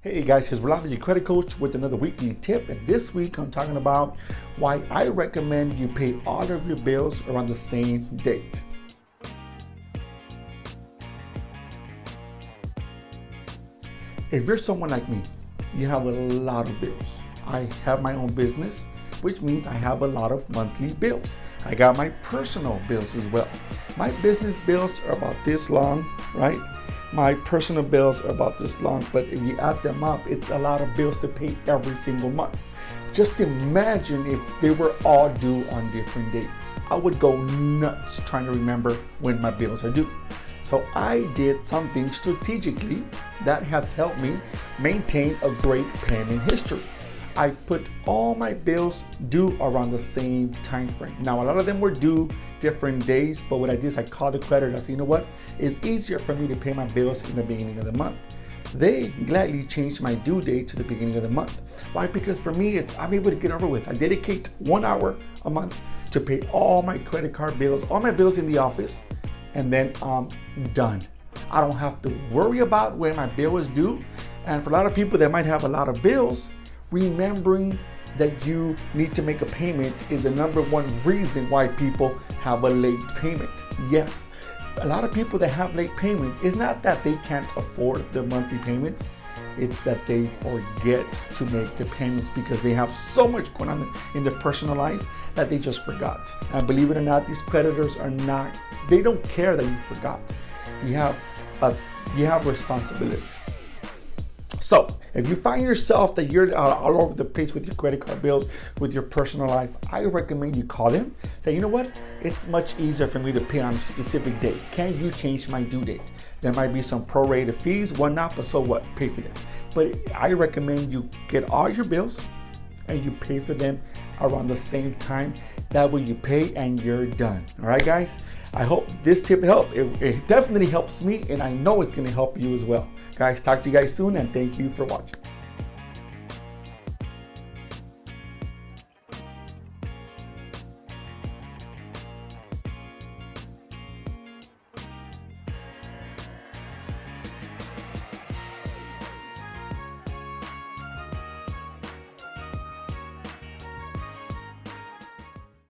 Hey guys, it's Rolando, your credit coach, with another weekly tip. And this week I'm talking about why I recommend you pay all of your bills around the same date. If you're someone like me, you have a lot of bills. I have my own business, which means I have a lot of monthly bills. I got my personal bills as well. My business bills are about this long, right? My personal bills are about this long, but if you add them up, it's a lot of bills to pay every single month. Just imagine if they were all due on different dates. I would go nuts trying to remember when my bills are due. So I did something strategically that has helped me maintain a great payment history. I put all my bills due around the same time frame. Now, a lot of them were due different days, but what I did is I called the creditor. I said, you know what? It's easier for me to pay my bills in the beginning of the month. They gladly changed my due date to the beginning of the month. Why? Because for me, I'm able to get over with. I dedicate 1 hour a month to pay all my credit card bills, all my bills in the office, and then I'm done. I don't have to worry about when my bill is due. And for a lot of people that might have a lot of bills, remembering that you need to make a payment is the number one reason why people have a late payment. Yes, a lot of people that have late payments, it's not that they can't afford their monthly payments, it's that they forget to make the payments because they have so much going on in their personal life that they just forgot. And believe it or not, these creditors they don't care that you forgot. You have responsibilities. So if you find yourself that you're all over the place with your credit card bills, with your personal life, I recommend you call them. Say, you know what? It's much easier for me to pay on a specific date. Can you change my due date? There might be some prorated fees, whatnot, but so what? Pay for them. But I recommend you get all your bills and you pay for them around the same time. That way you pay and you're done. All right, guys? I hope this tip helped. It definitely helps me, and I know it's going to help you as well. Guys, talk to you guys soon, and thank you for watching.